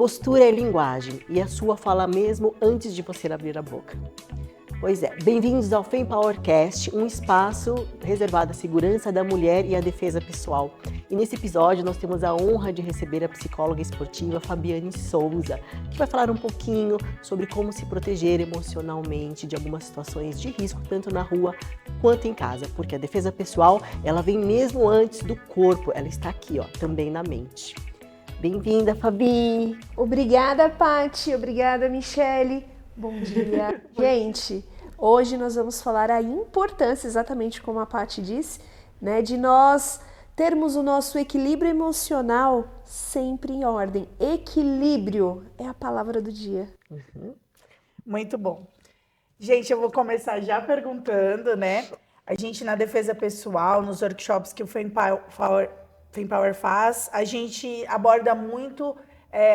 Postura é linguagem e a sua fala mesmo antes de você abrir a boca. Pois é, bem-vindos ao FemPowercast, um espaço reservado à segurança da mulher e à defesa pessoal. E nesse episódio nós temos a honra de receber a psicóloga esportiva Fabiane Souza, que vai falar um pouquinho sobre como se proteger emocionalmente de algumas situações de risco, tanto na rua quanto em casa, porque a defesa pessoal, ela vem mesmo antes do corpo, ela está aqui, também na mente. Bem-vinda, Fabi! Obrigada, Paty. Obrigada, Michele. Bom dia. Gente, hoje nós vamos falar a importância, exatamente como a Paty disse, né, de nós termos o nosso equilíbrio emocional sempre em ordem. Equilíbrio é a palavra do dia. Muito bom. Gente, eu vou começar já perguntando, né? A gente na defesa pessoal, nos workshops que o FemPower faz, a gente aborda muito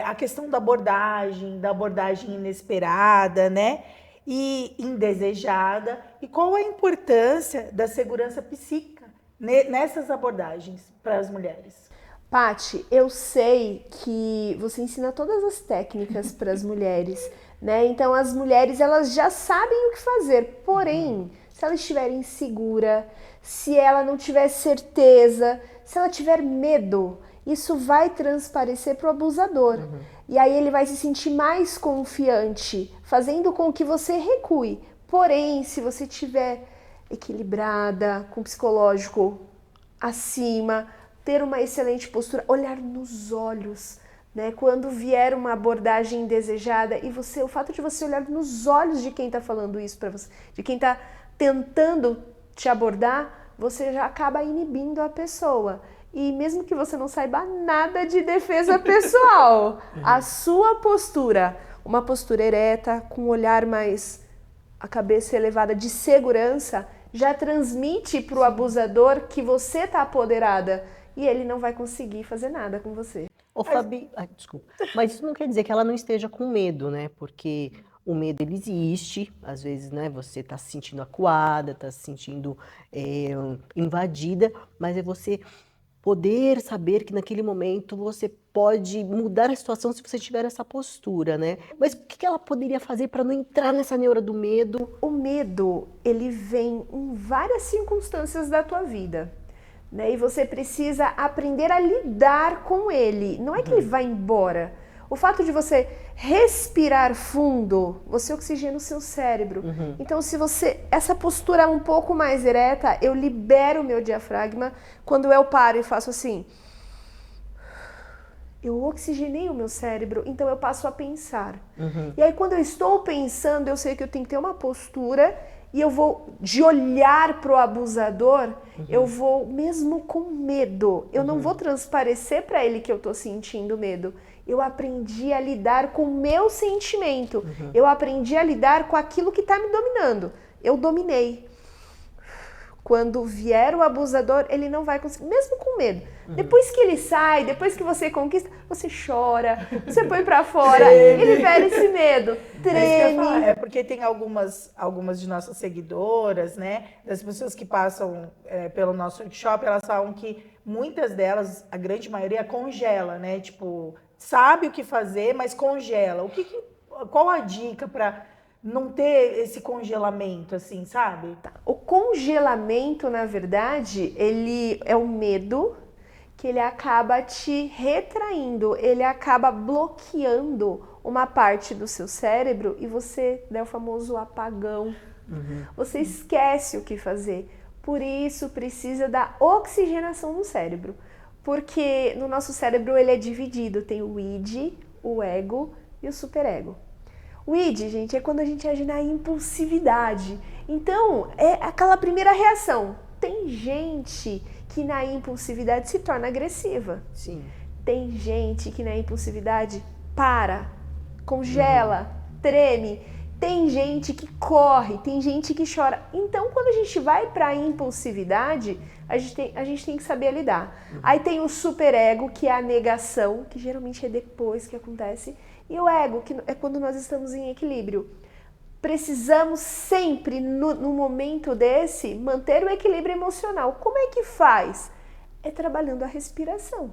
a questão da abordagem inesperada, né? E indesejada. E qual a importância da segurança psíquica nessas abordagens para as mulheres? Paty, eu sei que você ensina todas as técnicas para as mulheres, né? Então as mulheres, elas já sabem o que fazer, porém, se ela estiver insegura, se ela não tiver certeza, se ela tiver medo, isso vai transparecer para o abusador. E aí ele vai se sentir mais confiante, fazendo com que você recue. Porém, se você estiver equilibrada, com o psicológico acima, ter uma excelente postura, olhar nos olhos, né? Quando vier uma abordagem indesejada e o fato de você olhar nos olhos de quem está falando isso para você, de quem está tentando te abordar, você já acaba inibindo a pessoa. E mesmo que você não saiba nada de defesa pessoal, a sua postura, uma postura ereta, com um olhar mais, a cabeça elevada de segurança, já transmite para o abusador que você está apoderada e ele não vai conseguir fazer nada com você. Ô, Fabi, desculpa, mas isso não quer dizer que ela não esteja com medo, né? Porque o medo, ele existe, às vezes, né? Você está se sentindo acuada, está se sentindo invadida, mas é você poder saber que naquele momento você pode mudar a situação se você tiver essa postura, né? Mas o que ela poderia fazer para não entrar nessa neura do medo? O medo, ele vem em várias circunstâncias da tua vida, né? E você precisa aprender a lidar com ele. Não é que ele vai embora. O fato de você respirar fundo, você oxigena o seu cérebro. Então, se essa postura é um pouco mais ereta, eu libero o meu diafragma. Quando eu paro e faço assim, eu oxigenei o meu cérebro, então eu passo a pensar. E aí, quando eu estou pensando, eu sei que eu tenho que ter uma postura e eu vou, de olhar para o abusador, eu vou, mesmo com medo, eu não vou transparecer para ele que eu estou sentindo medo. Eu aprendi a lidar com o meu sentimento. Eu aprendi a lidar com aquilo que está me dominando. Eu dominei. Quando vier o abusador, ele não vai conseguir, mesmo com medo. Depois que ele sai, depois que você conquista, você chora, você põe pra fora, ele perde esse medo, treme. É porque tem algumas de nossas seguidoras, né, das pessoas que passam pelo nosso workshop, elas falam que muitas delas, a grande maioria, congela, né, tipo, sabe o que fazer, mas congela. Qual a dica para não ter esse congelamento, assim, sabe? O congelamento, na verdade, ele é o medo que ele acaba te retraindo, ele acaba bloqueando uma parte do seu cérebro e você dá o famoso apagão. Você esquece o que fazer. Por isso, precisa da oxigenação no cérebro. Porque no nosso cérebro ele é dividido, tem o id, o ego e o superego. O id, gente, é quando a gente age na impulsividade. Então, é aquela primeira reação. Tem gente que na impulsividade se torna agressiva. Sim. Tem gente que na impulsividade para, congela, treme. Tem gente que corre, tem gente que chora. Então, quando a gente vai para a impulsividade, a gente tem que saber lidar. Aí tem o superego, que é a negação, que geralmente é depois que acontece. E o ego, que é quando nós estamos em equilíbrio. Precisamos sempre, no momento desse, manter o equilíbrio emocional. Como é que faz? É trabalhando a respiração.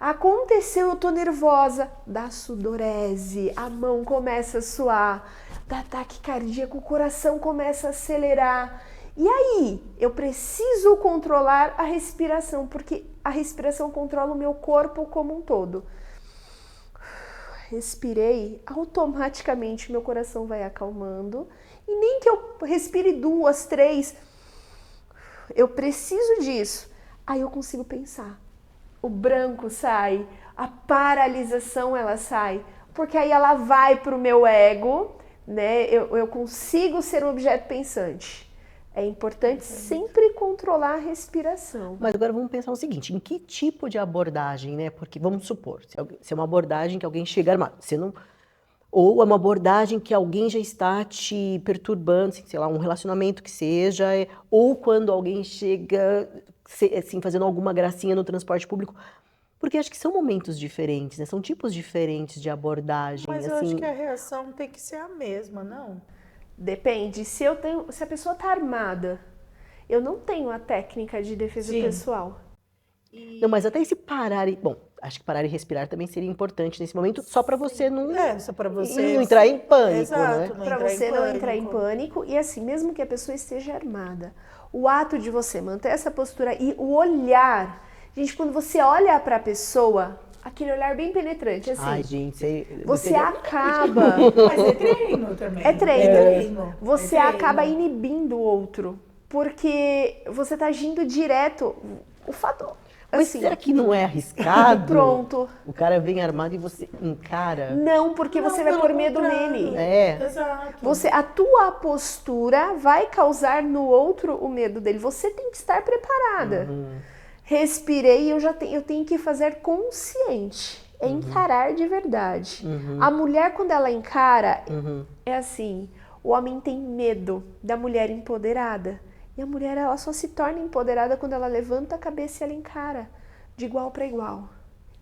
Aconteceu, eu tô nervosa, dá sudorese, a mão começa a suar, dá ataque cardíaco, o coração começa a acelerar. E aí, eu preciso controlar a respiração, porque a respiração controla o meu corpo como um todo. Respirei, automaticamente meu coração vai acalmando. E nem que eu respire 2, 3, eu preciso disso. Aí eu consigo pensar. O branco sai, a paralisação ela sai, porque aí ela vai para o meu ego, né? Eu consigo ser um objeto pensante. É importante sempre controlar a respiração. Mas agora vamos pensar o seguinte, em que tipo de abordagem, né? Porque vamos supor, se é uma abordagem que alguém chega armado, você não... Ou é uma abordagem que alguém já está te perturbando, assim, sei lá, um relacionamento que seja, ou quando alguém chega, assim, fazendo alguma gracinha no transporte público. Porque acho que são momentos diferentes, né? São tipos diferentes de abordagem, Mas eu assim... acho que a reação tem que ser a mesma, não? Depende, se a pessoa está armada, eu não tenho a técnica de defesa Sim. pessoal. Não, mas até esse parar e... Bom, acho que parar e respirar também seria importante nesse momento, só para você não... Só para você... não entrar em pânico, Exato, né? não Para entrar você em não entrar em pânico. pânico e assim, mesmo que a pessoa esteja armada, o ato de você manter essa postura e o olhar, gente, quando você olha para a pessoa, aquele olhar bem penetrante, assim, Ai, gente, você acaba, Mas é treino também. é treino, treino. você É treino. acaba inibindo o outro, porque você está agindo direto, o fato, Mas assim, será que não é arriscado? pronto. O cara vem armado e você encara? Não, porque Não, você vai pelo pôr medo contrário. nele. É. Exato. A tua postura vai causar no outro o medo dele. Você tem que estar preparada. Respirei, eu tenho que fazer consciente. É encarar de verdade. A mulher, quando ela encara, é assim, o homem tem medo da mulher empoderada. E a mulher, ela só se torna empoderada quando ela levanta a cabeça e ela encara de igual para igual.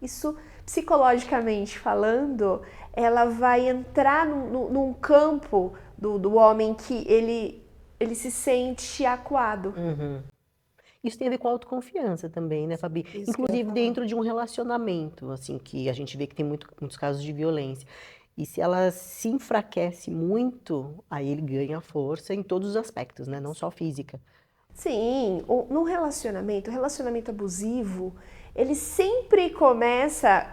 Isso, psicologicamente falando, ela vai entrar num campo do homem que ele se sente acuado. Isso tem a ver com a autoconfiança também, né, Fabi? Isso que eu ia Inclusive falar. dentro de um relacionamento, assim, que a gente vê que tem muitos casos de violência. E se ela se enfraquece muito, aí ele ganha força em todos os aspectos, né? Não só física. Sim, no relacionamento, o relacionamento abusivo, ele sempre começa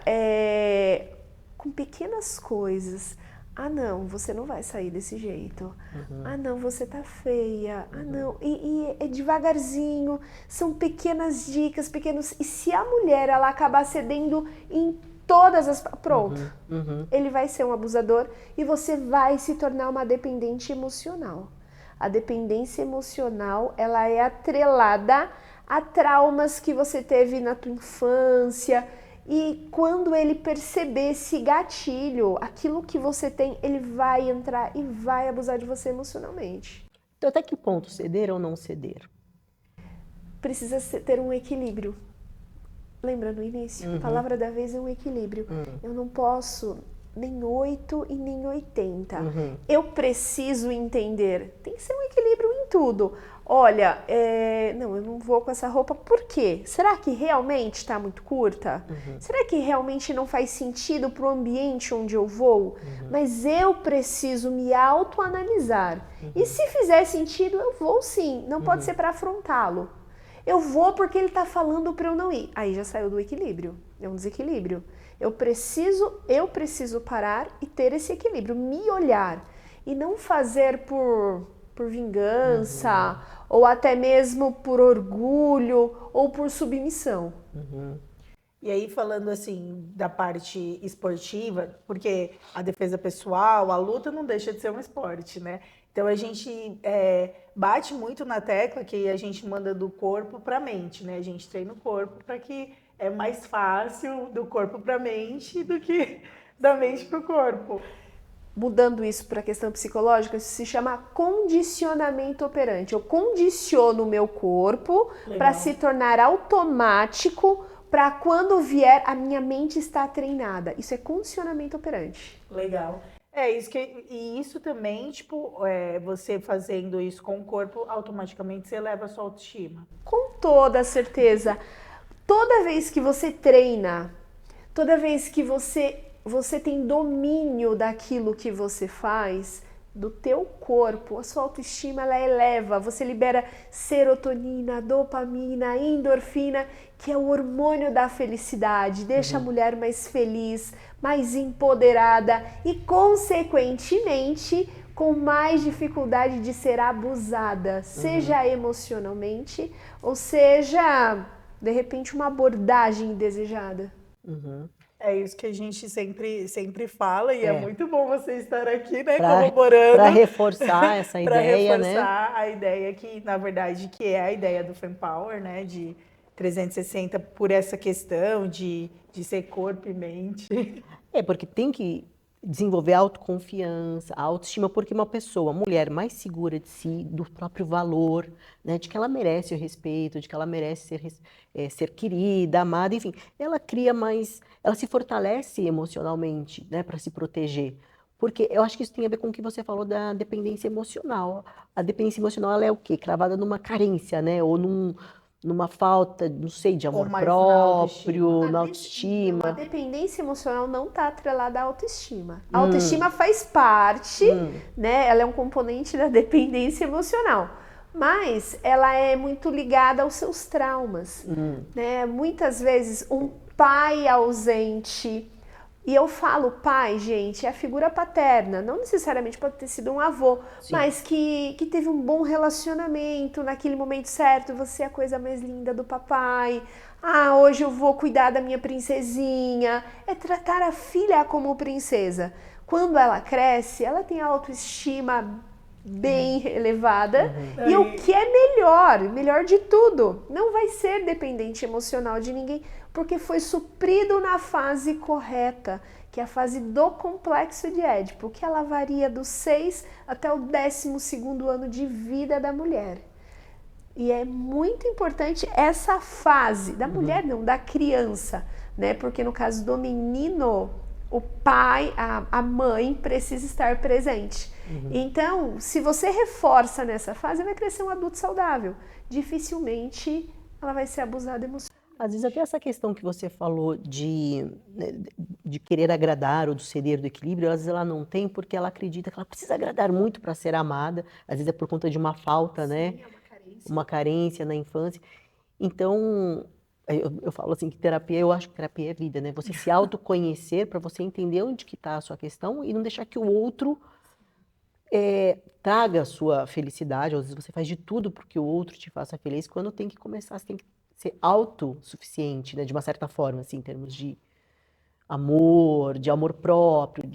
com pequenas coisas. Ah, não, você não vai sair desse jeito. Ah, não, você tá feia. Ah, não. E é devagarzinho, são pequenas dicas, pequenos. E se a mulher ela acabar cedendo em todas as. Pronto. Ele vai ser um abusador e você vai se tornar uma dependente emocional. A dependência emocional, ela é atrelada a traumas que você teve na tua infância. E quando ele perceber esse gatilho, aquilo que você tem, ele vai entrar e vai abusar de você emocionalmente. Então, até que ponto ceder ou não ceder? Precisa ter um equilíbrio. Lembra no início? A palavra da vez é um equilíbrio. Eu não posso nem 8 e nem 80. Eu preciso entender. Tem que ser um equilíbrio em tudo. Olha, não, eu não vou com essa roupa, por quê? Será que realmente está muito curta? Será que realmente não faz sentido para o ambiente onde eu vou? Mas eu preciso me autoanalisar. E se fizer sentido, eu vou sim. Não pode ser para afrontá-lo. Eu vou porque ele está falando para eu não ir. Aí já saiu do equilíbrio. É um desequilíbrio. Eu preciso parar e ter esse equilíbrio, me olhar e não fazer por vingança ou até mesmo por orgulho ou por submissão. E aí, falando assim da parte esportiva, porque a defesa pessoal, a luta não deixa de ser um esporte, né? Então a gente bate muito na tecla que a gente manda do corpo para a mente, né? A gente treina o corpo para que é mais fácil do corpo para a mente do que da mente para o corpo. Mudando isso para a questão psicológica, isso se chama condicionamento operante. Eu condiciono o meu corpo para se tornar automático, para quando vier, a minha mente está treinada. Isso é condicionamento operante. Legal. E isso também, tipo, você fazendo isso com o corpo, automaticamente você eleva a sua autoestima. Com toda certeza. Toda vez que você treina Toda vez que você tem domínio daquilo que você faz, do teu corpo, a sua autoestima ela eleva, você libera serotonina, dopamina, endorfina, que é o hormônio da felicidade, deixa a mulher mais feliz, mais empoderada e, consequentemente, com mais dificuldade de ser abusada, seja emocionalmente ou seja, de repente, uma abordagem indesejada. É isso que a gente sempre fala e é muito bom você estar aqui, né, Para corroborando. reforçar essa Para ideia, reforçar a ideia que, na verdade, que é a ideia do FemPower, né, de 360 por essa questão de ser corpo e mente. Porque tem que desenvolver autoconfiança, autoestima, porque uma pessoa, mulher mais segura de si, do próprio valor, né, de que ela merece o respeito, de que ela merece ser querida, amada, enfim, ela cria mais, ela se fortalece emocionalmente, né, para se proteger. Porque eu acho que isso tem a ver com o que você falou da dependência emocional. A dependência emocional, ela é o quê? Cravada numa carência, né, ou numa falta, não sei, de amor mais próprio, na A autoestima. dependência emocional não está atrelada à autoestima. A autoestima faz parte, né? Ela é um componente da dependência emocional. Mas ela é muito ligada aos seus traumas, né? Muitas vezes um pai ausente, e eu falo pai, gente, é a figura paterna, não necessariamente pode ter sido um avô, mas que teve um bom relacionamento naquele momento certo, você é a coisa mais linda do papai, hoje eu vou cuidar da minha princesinha, é tratar a filha como princesa. Quando ela cresce, ela tem a autoestima bem elevada e o que é melhor de tudo, não vai ser dependente emocional de ninguém, porque foi suprido na fase correta, que é a fase do complexo de Édipo, que ela varia do 6 até o 12º ano de vida da mulher. E é muito importante essa fase, da mulher não, da criança, né? Porque no caso do menino, o pai, a mãe precisa estar presente. Então, se você reforça nessa fase, vai crescer um adulto saudável. Dificilmente ela vai ser abusada emocionalmente. Às vezes até essa questão que você falou de querer agradar ou do ceder do equilíbrio, às vezes ela não tem porque ela acredita que ela precisa agradar muito para ser amada, às vezes é por conta de uma falta, né? É uma carência. Uma carência na infância. Então, eu falo assim que terapia, eu acho que terapia é vida, né? Você se autoconhecer para você entender onde que está a sua questão e não deixar que o outro traga a sua felicidade. Às vezes você faz de tudo para que o outro te faça feliz, quando tem que começar, você tem que ser autossuficiente, né? De uma certa forma, assim, em termos de amor próprio,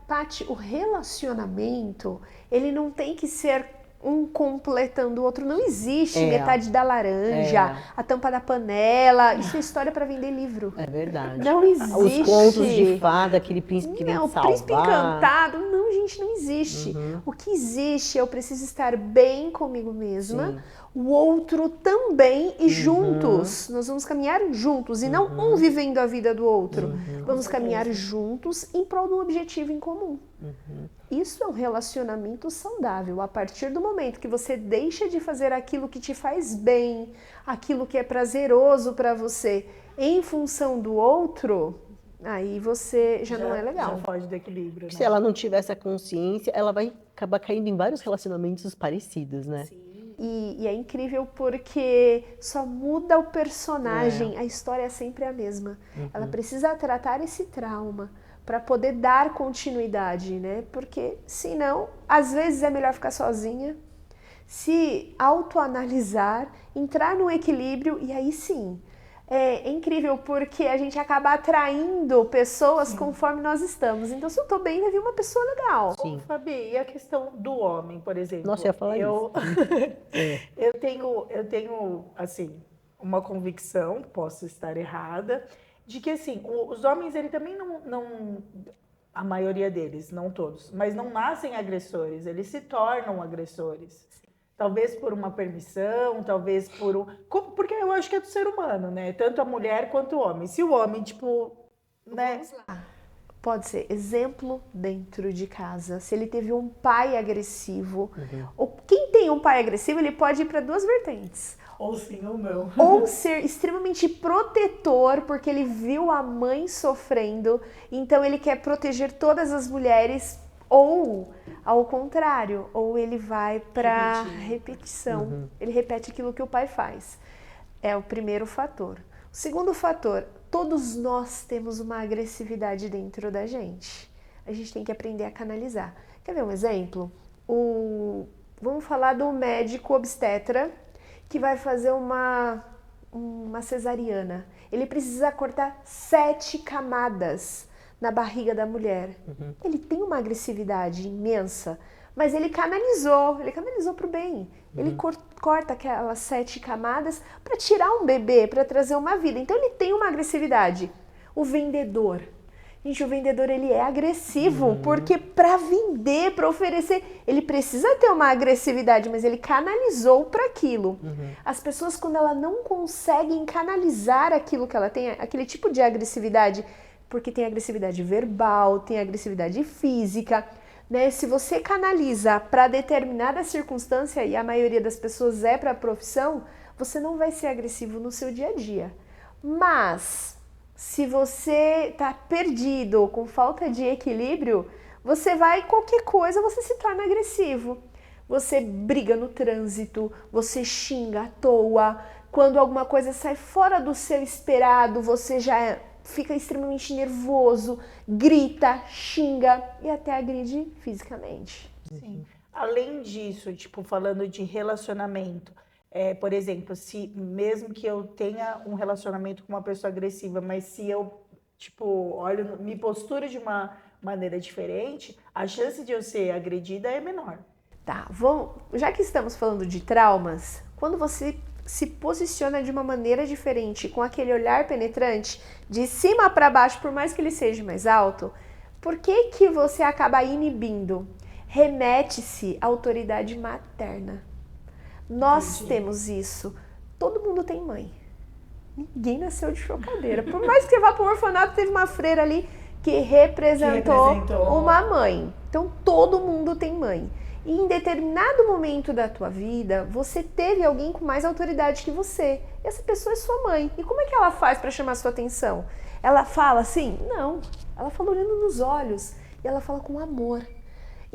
Paty, o relacionamento, ele não tem que ser um completando o outro. Não existe metade da laranja, a tampa da panela. Isso é história para vender livro. É verdade. Não existe. Os contos de fada, aquele príncipe que vem Não, o salvar. príncipe encantado. Não, gente, não existe. O que existe é eu preciso estar bem comigo mesma, o outro também e juntos. Nós vamos caminhar juntos e não um vivendo a vida do outro. Vamos caminhar juntos em prol de um objetivo em comum. Isso é um relacionamento saudável. A partir do momento que você deixa de fazer aquilo que te faz bem, aquilo que é prazeroso para você, em função do outro, aí você já não é legal. Já foge do equilíbrio, né? Se ela não tiver essa consciência, ela vai acabar caindo em vários relacionamentos parecidos, né? Sim. E é incrível porque só muda o personagem, a história é sempre a mesma. Ela precisa tratar esse trauma para poder dar continuidade, né? Porque senão, às vezes é melhor ficar sozinha, se autoanalisar, entrar no equilíbrio e aí sim. É incrível porque a gente acaba atraindo pessoas conforme nós estamos. Então, se eu tô bem, vai vir uma pessoa legal. Sim. Fabi, e a questão do homem, por exemplo? Nossa, eu ia falar isso. Eu tenho, assim, uma convicção, posso estar errada, de que, assim, os homens, ele também não, a maioria deles, não todos, mas não nascem agressores, eles se tornam agressores. Talvez por uma permissão, talvez porque eu acho que é do ser humano, né? Tanto a mulher quanto o homem. Se o homem, tipo, né? Vamos lá. Pode ser exemplo dentro de casa. Se ele teve um pai agressivo, ou quem tem um pai agressivo, ele pode ir para duas vertentes. Ou sim ou não. Ou ser extremamente protetor, porque ele viu a mãe sofrendo, então ele quer proteger todas as mulheres, ou ao contrário, ou ele vai para repetição. Ele repete aquilo que o pai faz. É o primeiro fator. O segundo fator, todos nós temos uma agressividade dentro da gente. A gente tem que aprender a canalizar. Quer ver um exemplo? Vamos falar do médico obstetra que vai fazer uma cesariana. Ele precisa cortar 7 camadas na barriga da mulher. Ele tem uma agressividade imensa, mas ele canalizou para o bem. Ele corta aquelas 7 camadas para tirar um bebê, para trazer uma vida. Então ele tem uma agressividade. O vendedor. Gente, o vendedor ele é agressivo, porque para vender, para oferecer, ele precisa ter uma agressividade, mas ele canalizou para aquilo. As pessoas, quando elas não conseguem canalizar aquilo que ela tem, aquele tipo de agressividade, porque tem agressividade verbal, tem agressividade física, né? Se você canaliza para determinada circunstância, e a maioria das pessoas é para a profissão, você não vai ser agressivo no seu dia a dia. Mas se você está perdido ou com falta de equilíbrio, você vai, qualquer coisa, você se torna agressivo. Você briga no trânsito, você xinga à toa, quando alguma coisa sai fora do seu esperado, você já fica extremamente nervoso, grita, xinga e até agride fisicamente. Sim. Além disso, tipo, falando de relacionamento, por exemplo, se mesmo que eu tenha um relacionamento com uma pessoa agressiva, mas se eu, tipo, olho, me posturo de uma maneira diferente, a chance de eu ser agredida é menor. Tá, já que estamos falando de traumas, quando você se posiciona de uma maneira diferente, com aquele olhar penetrante, de cima para baixo, por mais que ele seja mais alto, por que que você acaba inibindo? Remete-se à autoridade materna. Nós temos isso. Todo mundo tem mãe. Ninguém nasceu de chocadeira. Por mais que você vá para um orfanato, teve uma freira ali que representou uma mãe. Então, todo mundo tem mãe. E em determinado momento da tua vida, você teve alguém com mais autoridade que você. E essa pessoa é sua mãe. E como é que ela faz para chamar a sua atenção? Ela fala assim? Não. Ela fala olhando nos olhos. E ela fala com amor.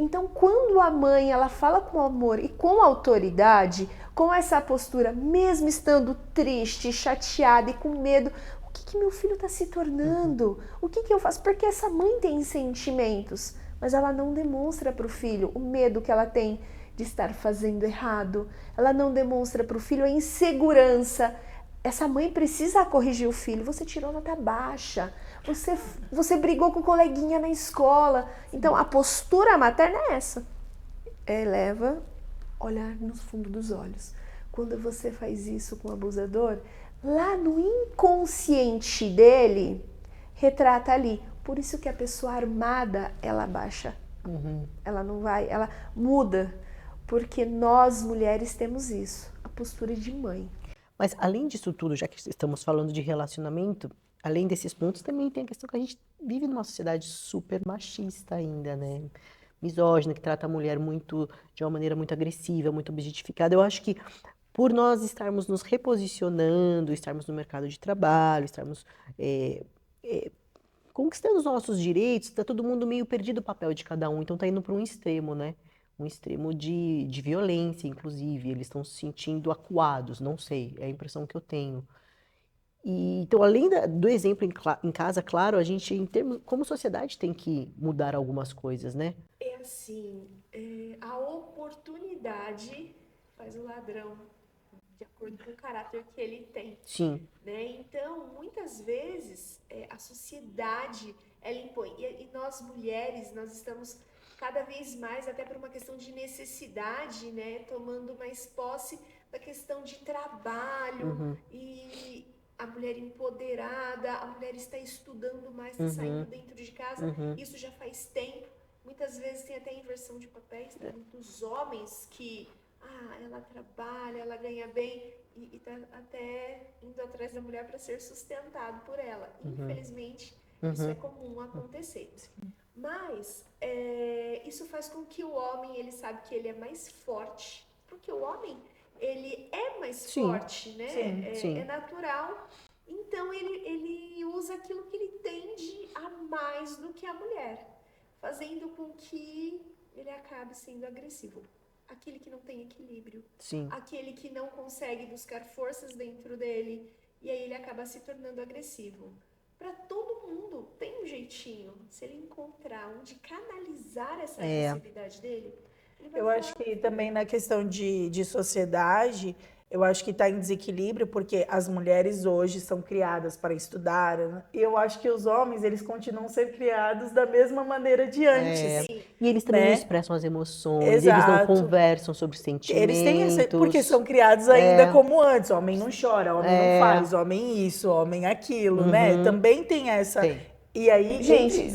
Então, quando a mãe ela fala com amor e com autoridade, com essa postura, mesmo estando triste, chateada e com medo, o que meu filho está se tornando? O que eu faço? Porque essa mãe tem sentimentos, mas ela não demonstra para o filho o medo que ela tem de estar fazendo errado. Ela não demonstra para o filho a insegurança. Essa mãe precisa corrigir o filho. Você tirou nota baixa. Você brigou com o coleguinha na escola. Então, a postura materna é essa. Eleva, olhar no fundo dos olhos. Quando você faz isso com o abusador, lá no inconsciente dele, retrata ali. Por isso que a pessoa armada, ela baixa. Ela não vai, ela muda. Porque nós, mulheres, temos isso. A postura de mãe. Mas além disso tudo, já que estamos falando de relacionamento, além desses pontos, também tem a questão que a gente vive numa sociedade super machista ainda, né? Misógina, que trata a mulher de uma maneira muito agressiva, muito objetificada. Eu acho que por nós estarmos nos reposicionando, estarmos no mercado de trabalho, estarmos conquistando os nossos direitos, está todo mundo meio perdido o papel de cada um. Então está indo para um extremo, né? Um extremo de violência, inclusive. Eles estão se sentindo acuados, não sei, é a impressão que eu tenho. E, então, além do exemplo em casa, claro, a gente, como sociedade, tem que mudar algumas coisas, né? É assim, a oportunidade faz o ladrão, de acordo com o caráter que ele tem. Sim. Né? Então, muitas vezes, a sociedade, ela impõe. E nós, mulheres, nós estamos cada vez mais, até por uma questão de necessidade, né, tomando mais posse da questão de trabalho, e a mulher empoderada, a mulher está estudando mais, está saindo dentro de casa, isso já faz tempo. Muitas vezes tem até inversão de papéis, tem muitos homens que, ela trabalha, ela ganha bem, e está até indo atrás da mulher para ser sustentado por ela. Infelizmente, isso é comum acontecer. Mas isso faz com que o homem, ele sabe que ele é mais forte, porque o homem, ele é mais Sim. forte, né? Sim. É natural. Então, ele usa aquilo que ele tende a mais do que a mulher, fazendo com que ele acabe sendo agressivo. Aquele que não tem equilíbrio, Sim. aquele que não consegue buscar forças dentro dele, e aí ele acaba se tornando agressivo. Para todo mundo tem um jeitinho. Se ele encontrar onde canalizar essa agressividade dele, ele vai Eu acho que também na questão de sociedade, eu acho que está em desequilíbrio, porque as mulheres hoje são criadas para estudar, né? E eu acho que os homens, eles continuam a ser criados da mesma maneira de antes. E eles também não né? expressam as emoções, eles não Exato. conversam sobre sentimentos. Eles têm essa, porque são criados ainda como antes. Homem não chora, homem não faz, homem isso, homem aquilo, né? Também tem essa. E aí, gente,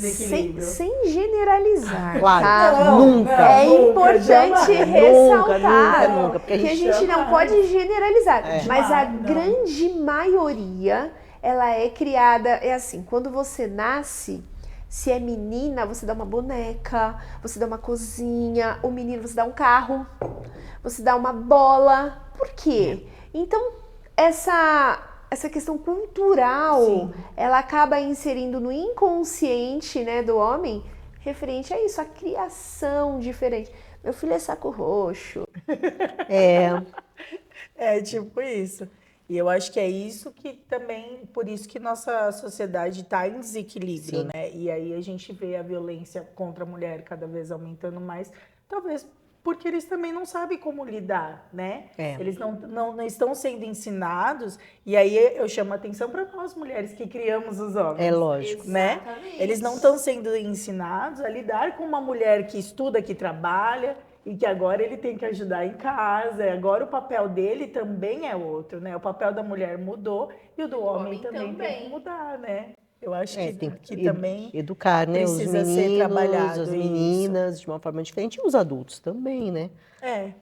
sem generalizar, claro, tá? nunca. É importante ressaltar nunca, porque que a gente não pode generalizar. Mas a Não. grande maioria, ela é criada, é assim, quando você nasce, se é menina, você dá uma boneca, você dá uma cozinha, o menino você dá um carro, você dá uma bola. Por quê? Então, essa questão cultural, ela acaba inserindo no inconsciente, né, do homem, referente a isso, a criação diferente. Meu filho é saco roxo. É tipo isso. E eu acho que é isso que também, por isso que nossa sociedade está em desequilíbrio, né? E aí a gente vê a violência contra a mulher cada vez aumentando mais, talvez porque eles também não sabem como lidar, né? Eles não estão sendo ensinados, e aí eu chamo a atenção para nós mulheres que criamos os homens. É lógico. Né? Eles não estão sendo ensinados a lidar com uma mulher que estuda, que trabalha, e que agora ele tem que ajudar em casa. Agora o papel dele também é outro, né? O papel da mulher mudou e o do homem também tem que mudar, né? Eu acho que também educar, né? Os precisa ser meninos, trabalhado as meninas, de uma forma diferente, e os adultos também, né? É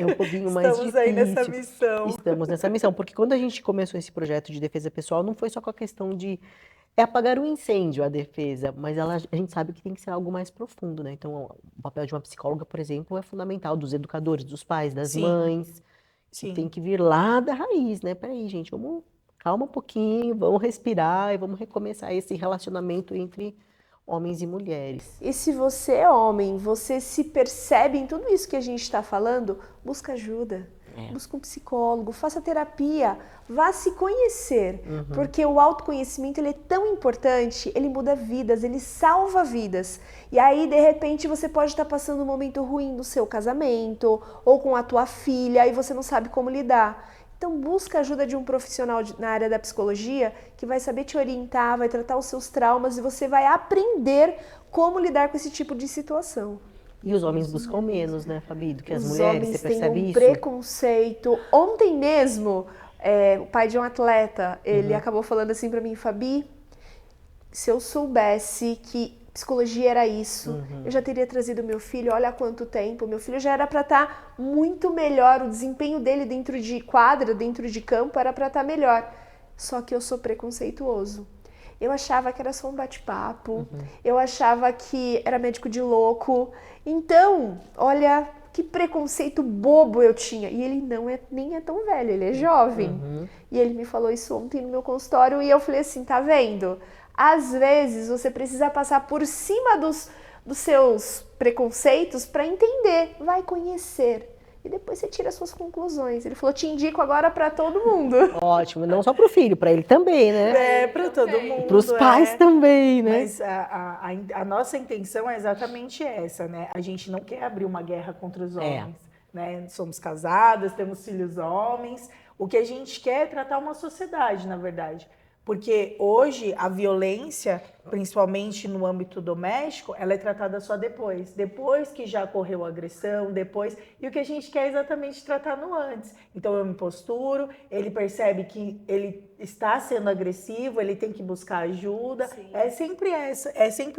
um pouquinho mais difícil. Estamos aí nessa missão. Estamos nessa missão, porque quando a gente começou esse projeto de defesa pessoal, não foi só com a questão de apagar o incêndio, a defesa, mas a gente sabe que tem que ser algo mais profundo, né? Então, o papel de uma psicóloga, por exemplo, é fundamental, dos educadores, dos pais, das mães, que tem que vir lá da raiz, né? Peraí, gente, calma um pouquinho, vamos respirar e vamos recomeçar esse relacionamento entre homens e mulheres. E se você é homem, você se percebe em tudo isso que a gente está falando, busca ajuda. Busca um psicólogo, faça terapia, vá se conhecer, porque o autoconhecimento ele é tão importante, ele muda vidas, ele salva vidas. E aí, de repente, você pode estar passando um momento ruim no seu casamento ou com a tua filha e você não sabe como lidar. Então, busca a ajuda de um profissional na área da psicologia que vai saber te orientar, vai tratar os seus traumas e você vai aprender como lidar com esse tipo de situação. E os homens buscam menos, né, Fabi, do que as mulheres, você percebe isso? Os homens têm um preconceito. Ontem mesmo, o pai de um atleta, ele acabou falando assim pra mim, Fabi, se eu soubesse que psicologia era isso, eu já teria trazido meu filho, olha há quanto tempo, meu filho já era pra estar muito melhor, o desempenho dele dentro de quadra, dentro de campo, era pra estar melhor. Só que eu sou preconceituoso. Eu achava que era só um bate-papo, eu achava que era médico de louco. Então, olha que preconceito bobo eu tinha. E ele nem é tão velho, ele é jovem. E ele me falou isso ontem no meu consultório e eu falei assim, tá vendo? Às vezes você precisa passar por cima dos seus preconceitos para entender, vai conhecer. E depois você tira as suas conclusões. Ele falou, te indico agora para todo mundo. Ótimo, não só para o filho, para ele também, né? Para todo mundo. Para os pais também, né? Mas a nossa intenção é exatamente essa, né? A gente não quer abrir uma guerra contra os homens, né? Somos casadas, temos filhos homens. O que a gente quer é tratar uma sociedade, na verdade. Porque hoje a violência, principalmente no âmbito doméstico, ela é tratada só depois que já ocorreu a agressão, e o que a gente quer é exatamente tratar no antes. Então eu me posturo, ele percebe que ele está sendo agressivo, ele tem que buscar ajuda. É sempre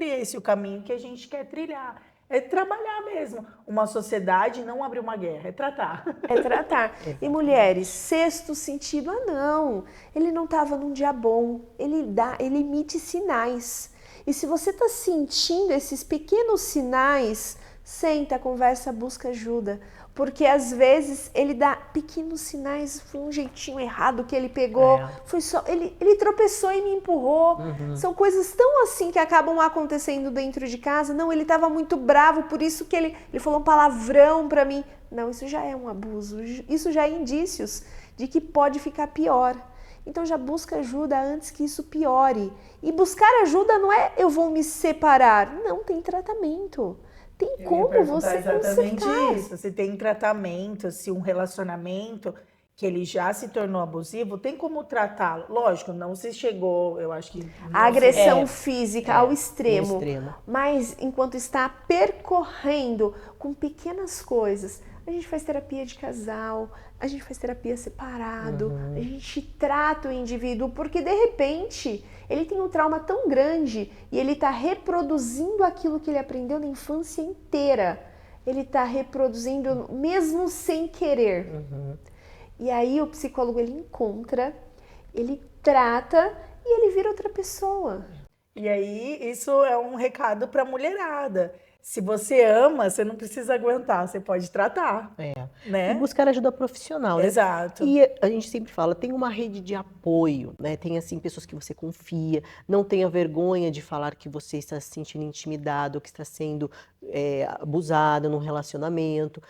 esse o caminho que a gente quer trilhar. É trabalhar mesmo. Uma sociedade, não abrir uma guerra, é tratar. É tratar. E mulheres, sexto sentido, não. Ele não estava num dia bom. Ele emite sinais. E se você está sentindo esses pequenos sinais, senta, conversa, busca ajuda. Porque às vezes ele dá pequenos sinais, foi um jeitinho errado que ele pegou, foi só ele tropeçou e me empurrou. São coisas tão assim que acabam acontecendo dentro de casa. Não, ele estava muito bravo, por isso que ele falou um palavrão para mim. Não, isso já é um abuso, isso já é indícios de que pode ficar pior. Então já busca ajuda antes que isso piore. E buscar ajuda não é eu vou me separar, não, tem tratamento. Tem como você exatamente consertar. isso. Se tem tratamento, se um relacionamento que ele já se tornou abusivo, tem como tratá-lo. Lógico, não se chegou, eu acho que... A agressão física ao extremo. extremo. Mas enquanto está percorrendo com pequenas coisas, a gente faz terapia de casal, a gente faz terapia separado, a gente trata o indivíduo, porque de repente ele tem um trauma tão grande e ele está reproduzindo aquilo que ele aprendeu na infância inteira. Ele está reproduzindo mesmo sem querer. E aí o psicólogo ele encontra, ele trata e ele vira outra pessoa. E aí, isso é um recado para a mulherada. Se você ama, você não precisa aguentar, você pode tratar, E né? buscar ajuda profissional, né? Exato. E a gente sempre fala, tem uma rede de apoio, né? Tem assim pessoas que você confia, não tenha vergonha de falar que você está se sentindo intimidado, que está sendo abusado num relacionamento.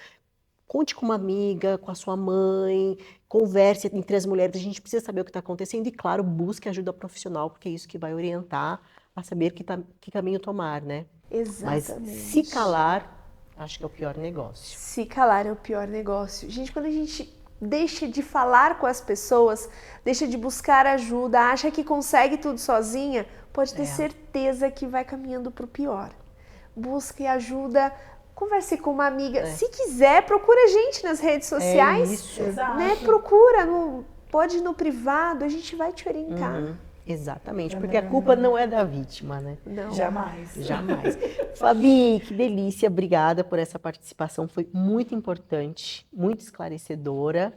Conte com uma amiga, com a sua mãe, converse entre as mulheres, a gente precisa saber o que está acontecendo e, claro, busque ajuda profissional, porque é isso que vai orientar a saber que caminho tomar, né? Mas Exatamente. se calar, acho que é o pior negócio. Se calar é o pior negócio. Gente, quando a gente deixa de falar com as pessoas, deixa de buscar ajuda, acha que consegue tudo sozinha, pode ter certeza que vai caminhando para o pior. Busque ajuda, converse com uma amiga. Se quiser, procura a gente nas redes sociais. Isso. Exato. Né? Procura, pode ir no privado, a gente vai te orientar. Exatamente, porque a culpa não é da vítima, né? Não. Jamais. Jamais. Fabi, que delícia, obrigada por essa participação, foi muito importante, muito esclarecedora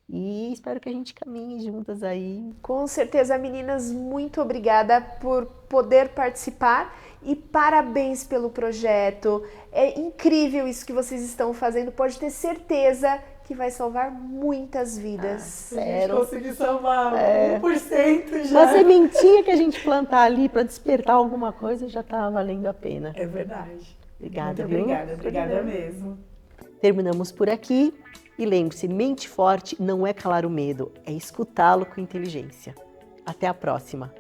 e espero que a gente caminhe juntas aí. Com certeza, meninas, muito obrigada por poder participar e parabéns pelo projeto. É incrível isso que vocês estão fazendo, pode ter certeza que vai salvar muitas vidas. Se a gente conseguir salvar 1% já. Uma sementinha que a gente plantar ali para despertar alguma coisa já está valendo a pena. É verdade. Obrigada, Muito viu? obrigada mesmo. Terminamos por aqui e lembre-se, mente forte não é calar o medo, é escutá-lo com inteligência. Até a próxima!